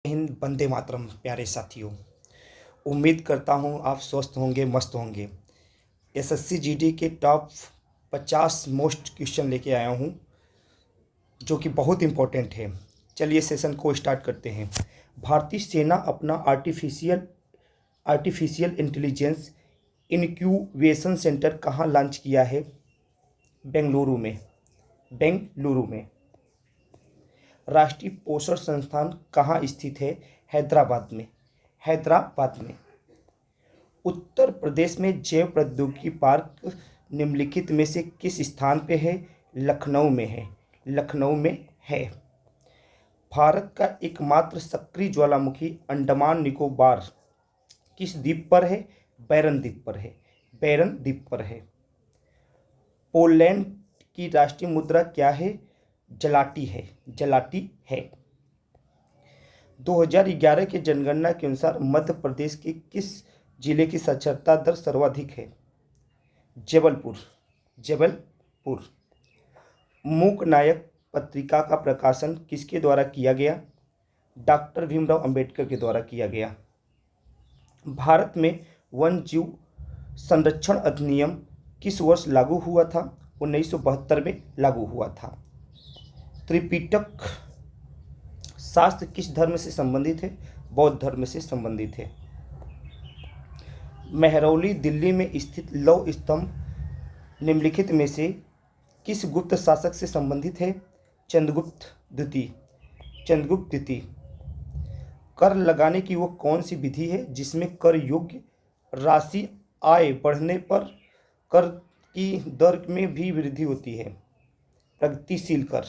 हिंद, वंदे मातरम। प्यारे साथियों, उम्मीद करता हूँ आप स्वस्थ होंगे, मस्त होंगे। एसएससी जीडी के टॉप 50 मोस्ट क्वेश्चन लेके आया हूँ जो कि बहुत इम्पोर्टेंट है। चलिए सेशन को स्टार्ट करते हैं। भारतीय सेना अपना आर्टिफिशियल इंटेलिजेंस इनक्यूबेशन सेंटर कहाँ लॉन्च किया है? बेंगलुरु में। बेंगलुरु में। राष्ट्रीय पोषण संस्थान कहाँ स्थित है? हैदराबाद में। हैदराबाद में। उत्तर प्रदेश में जैव प्रौद्योगिकी पार्क निम्नलिखित में से किस स्थान पे है? लखनऊ में है। लखनऊ में है। भारत का एकमात्र सक्रिय ज्वालामुखी अंडमान निकोबार किस द्वीप पर है? बैरन द्वीप पर है। बैरन द्वीप पर है। पोलैंड की राष्ट्रीय मुद्रा क्या है? जलाटी है। जलाटी है। 2011 की जनगणना के अनुसार मध्य प्रदेश के किस जिले की साक्षरता दर सर्वाधिक है? जबलपुर। जबलपुर। मूक नायक पत्रिका का प्रकाशन किसके द्वारा किया गया? डॉक्टर भीमराव अंबेडकर के द्वारा किया गया। भारत में वन जीव संरक्षण अधिनियम किस वर्ष लागू हुआ था? 1972 में लागू हुआ था। त्रिपिटक शास्त्र किस धर्म से संबंधित है? बौद्ध धर्म से संबंधित है। मेहरौली दिल्ली में स्थित लौह स्तंभ निम्नलिखित में से किस गुप्त शासक से संबंधित है? चंद्रगुप्त द्वितीय। चंद्रगुप्त द्वितीय। कर लगाने की वो कौन सी विधि है जिसमें कर योग्य राशि आय बढ़ने पर कर की दर में भी वृद्धि होती है? प्रगतिशील कर।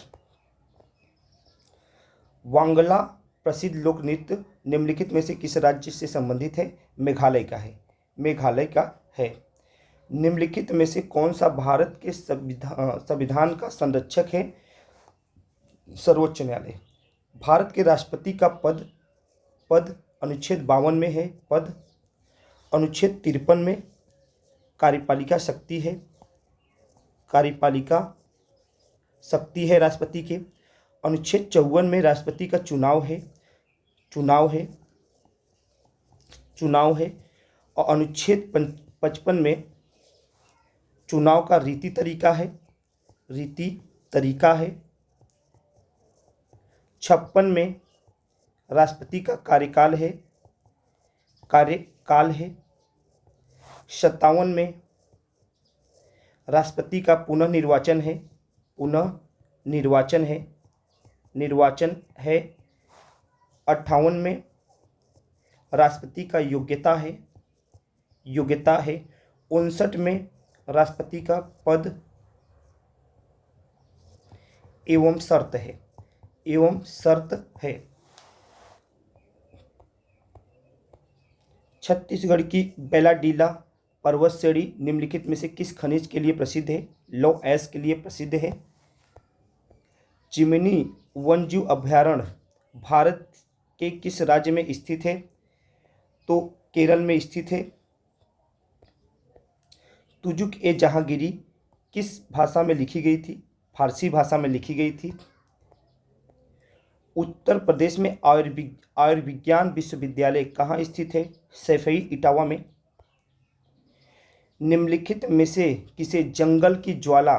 वांगला प्रसिद्ध लोक नृत्य निम्नलिखित में से किस राज्य से संबंधित है? मेघालय का है। मेघालय का है। निम्नलिखित में से कौन सा भारत के संविधान का संरक्षक है? सर्वोच्च न्यायालय। भारत के राष्ट्रपति का पद अनुच्छेद 52 में है। पद अनुच्छेद 53 में कार्यपालिका शक्ति है। कार्यपालिका शक्ति है राष्ट्रपति के। अनुच्छेद 54 में राष्ट्रपति का चुनाव है। चुनाव है। चुनाव है। और अनुच्छेद 55 में चुनाव का रीति तरीका है। रीति तरीका है। 56 में राष्ट्रपति का कार्यकाल है। कार्यकाल है। 57 में राष्ट्रपति का पुनः निर्वाचन है। पुनः निर्वाचन है। निर्वाचन है। 58 में राष्ट्रपति का योग्यता है। योग्यता है। 59 में राष्ट्रपति का पद एवं शर्त है। एवं शर्त है। छत्तीसगढ़ की बेलाडीला पर्वत श्रेणी निम्नलिखित में से किस खनिज के लिए प्रसिद्ध है? लौह अयस्क के लिए प्रसिद्ध है। चिमनी वन्यजीव अभयारण्य भारत के किस राज्य में स्थित है? तो केरल में स्थित है। तुजुक ए जहांगीरी किस भाषा में लिखी गई थी? फारसी भाषा में लिखी गई थी। उत्तर प्रदेश में आयुर्विज्ञान विश्वविद्यालय कहाँ स्थित है? सैफई इटावा में। निम्नलिखित में से किसे जंगल की ज्वाला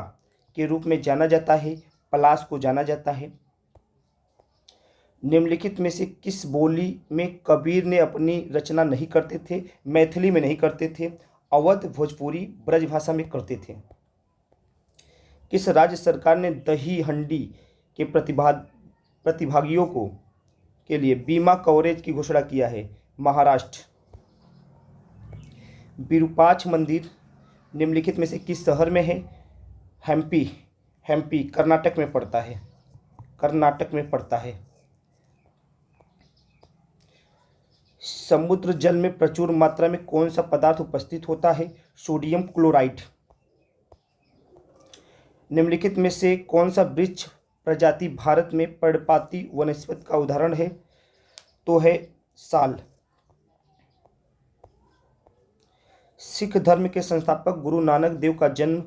के रूप में जाना जाता है? पलाश को जाना जाता है। निम्नलिखित में से किस बोली में कबीर ने अपनी रचना नहीं करते थे? मैथिली में नहीं करते थे। अवध, भोजपुरी, ब्रजभाषा में करते थे। किस राज्य सरकार ने दही हंडी के प्रतिभागियों के लिए बीमा कवरेज की घोषणा किया है? महाराष्ट्र। विरूपाक्ष मंदिर निम्नलिखित में से किस शहर में है? हम्पी। हम्पी कर्नाटक में पड़ता है। कर्नाटक में पड़ता है। समुद्र जल में प्रचुर मात्रा में कौन सा पदार्थ उपस्थित होता है? Sodium chloride. निम्नलिखित में से कौन सा वृक्ष प्रजाति भारत में पर्णपाती वनस्पति का उदाहरण है? तो है साल। सिख धर्म के संस्थापक गुरु नानक देव का जन्म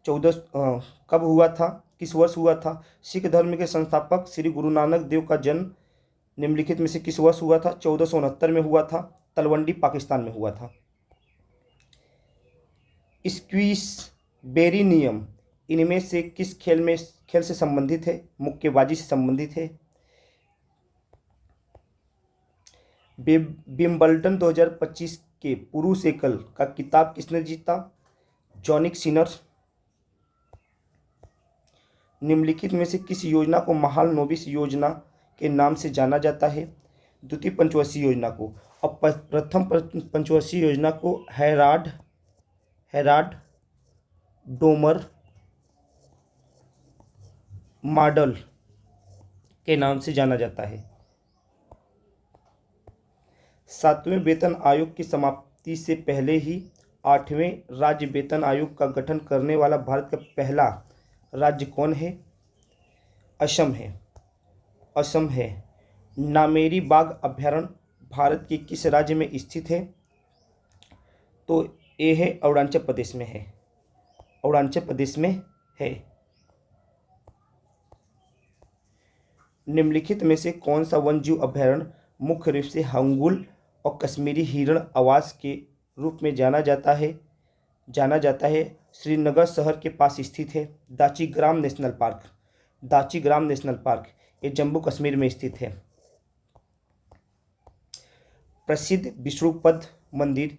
कब हुआ था? किस वर्ष हुआ था? सिख धर्म के संस्थापक श्री गुरु नानक देव का जन्म निम्नलिखित में से किस वर्ष हुआ था? 1469 में हुआ था। तलवंडी पाकिस्तान में हुआ था। स्क्वीस बेरी नियम इनमें से किस खेल से संबंधित है? मुक्केबाजी से संबंधित है। विंबलडन 2025 के पुरुष एकल का खिताब किसने जीता? जॉनिक सिनर। निम्नलिखित में से किस योजना को महाल नोबिस योजना के नाम से जाना जाता है? द्वितीय पंचवर्षीय योजना को। और प्रथम पंचवर्षीय योजना को हेराड डोमर मॉडल के नाम से जाना जाता है। 7वें वेतन आयोग की समाप्ति से पहले ही 8वें राज्य वेतन आयोग का गठन करने वाला भारत का पहला राज्य कौन है? असम है। असम है। नामेरी बाघ अभयारण्य भारत के किस राज्य में स्थित है? तो ये है अरुणाचल प्रदेश में है। अरुणाचल प्रदेश में है। निम्नलिखित में से कौन सा वन्यजीव अभयारण्य मुख्य रूप से हंगुल और कश्मीरी हिरण आवास के रूप में जाना जाता है? श्रीनगर शहर के पास स्थित है। दाचीग्राम नेशनल पार्क ये जम्मू कश्मीर में स्थित है। प्रसिद्ध विष्णुपद मंदिर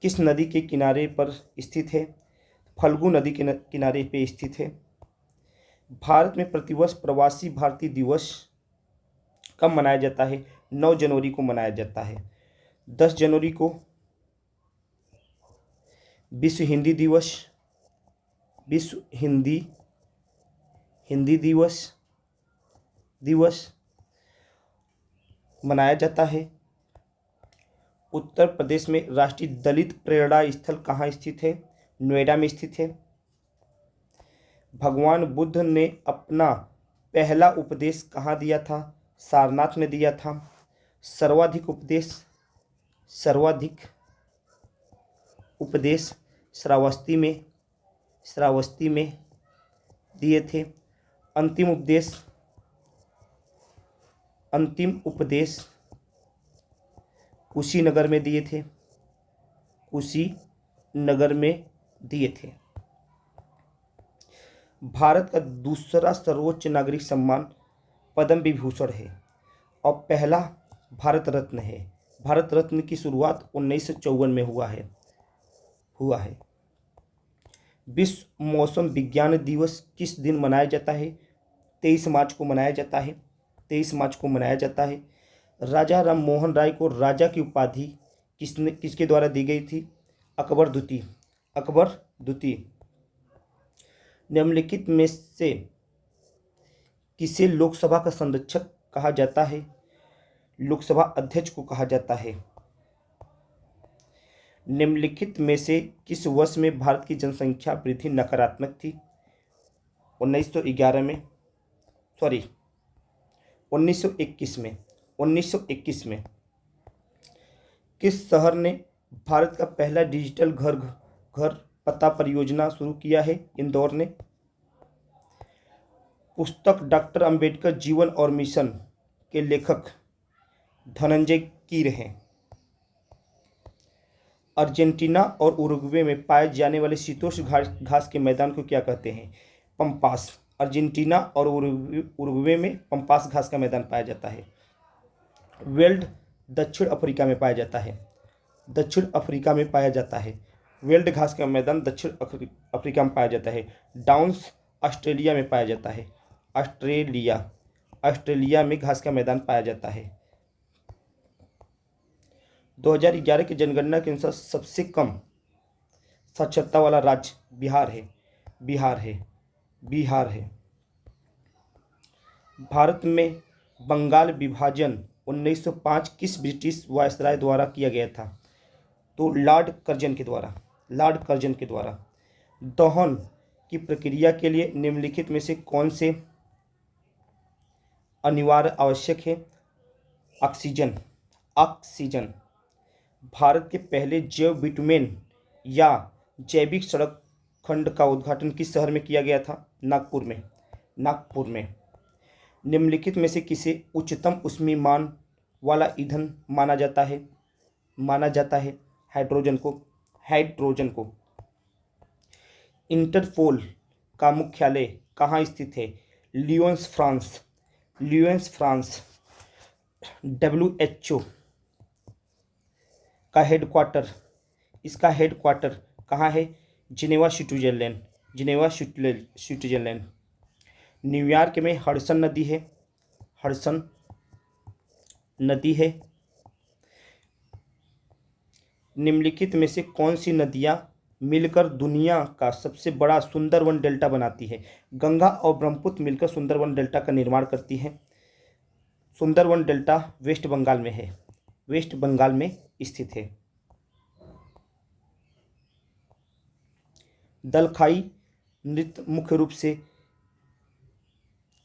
किस नदी के किनारे पर स्थित है? फल्गु नदी के किनारे पे स्थित है। भारत में प्रतिवर्ष प्रवासी भारतीय दिवस कब मनाया जाता है? 9 जनवरी को मनाया जाता है। 10 जनवरी को विश्व हिंदी दिवस मनाया जाता है। उत्तर प्रदेश में राष्ट्रीय दलित प्रेरणा स्थल कहाँ स्थित है? नोएडा में स्थित है। भगवान बुद्ध ने अपना पहला उपदेश कहाँ दिया था? सारनाथ में दिया था। सर्वाधिक उपदेश श्रावस्ती में दिए थे। अंतिम उपदेश कुशीनगर में दिए थे। भारत का दूसरा सर्वोच्च नागरिक सम्मान पद्म विभूषण है और पहला भारत रत्न है। भारत रत्न की शुरुआत 1954 में हुआ है। विश्व मौसम विज्ञान दिवस किस दिन मनाया जाता है? 23 मार्च को मनाया जाता है। राजा राम मोहन राय को राजा की उपाधि किसके द्वारा दी गई थी? अकबर द्वितीय। निम्नलिखित में से किसे लोकसभा का संरक्षक कहा जाता है? लोकसभा अध्यक्ष को कहा जाता है। निम्नलिखित में से किस वर्ष में भारत की जनसंख्या वृद्धि नकारात्मक थी? 1921 में। किस शहर ने भारत का पहला डिजिटल घर पता परियोजना शुरू किया है? इंदौर ने। पुस्तक डॉक्टर अंबेडकर जीवन और मिशन के लेखक धनंजय कीर हैं। अर्जेंटीना और उरुग्वे में पाए जाने वाले शीतोष्ण घास के मैदान को क्या कहते हैं? पंपास। अर्जेंटीना और उरुग्वे में पंपास घास का मैदान पाया जाता है। वेल्ड दक्षिण अफ्रीका में पाया जाता है। वेल्ड घास का मैदान दक्षिण अफ्रीका में पाया जाता है। डाउन्स ऑस्ट्रेलिया में पाया जाता है। ऑस्ट्रेलिया में घास का मैदान पाया जाता है। 2011 की जनगणना के अनुसार सबसे कम साक्षरता वाला राज्य बिहार है। भारत में बंगाल विभाजन 1905 किस ब्रिटिश वायसराय द्वारा किया गया था? तो लॉर्ड कर्जन के द्वारा। दहन की प्रक्रिया के लिए निम्नलिखित में से कौन से अनिवार्य आवश्यक है? ऑक्सीजन। भारत के पहले जैव बिटुमेन या जैविक सड़क खंड का उद्घाटन किस शहर में किया गया था? नागपुर में। निम्नलिखित में से किसे उच्चतम ऊष्मीमान वाला ईंधन माना जाता है हाइड्रोजन को। इंटरपोल का मुख्यालय कहाँ स्थित है? Lions France. WHO का हेडक्वार्टर, इसका हेडक्वार्टर कहाँ है? Geneva Switzerland. न्यूयॉर्क में हडसन नदी है। निम्नलिखित में से कौन सी नदियाँ मिलकर दुनिया का सबसे बड़ा सुंदरवन डेल्टा बनाती है? गंगा और ब्रह्मपुत्र मिलकर सुंदरवन डेल्टा का निर्माण करती हैं। सुंदरवन डेल्टा वेस्ट बंगाल में स्थित है। दलखाई नृत्य मुख्य रूप से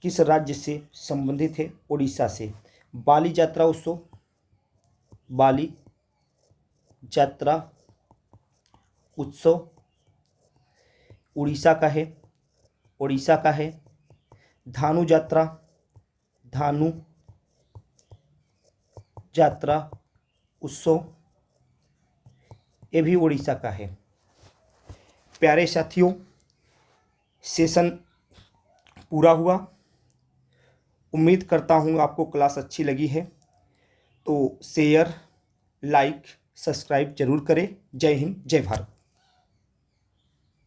किस राज्य से संबंधित है? उड़ीसा से। बाली यात्रा उत्सव उड़ीसा का है। धानु यात्रा उत्सव ये भी उड़ीसा का है। प्यारे साथियों, सेशन पूरा हुआ। उम्मीद करता हूँ आपको क्लास अच्छी लगी है, तो शेयर, लाइक, सब्सक्राइब जरूर करें। जय हिंद, जय भारत।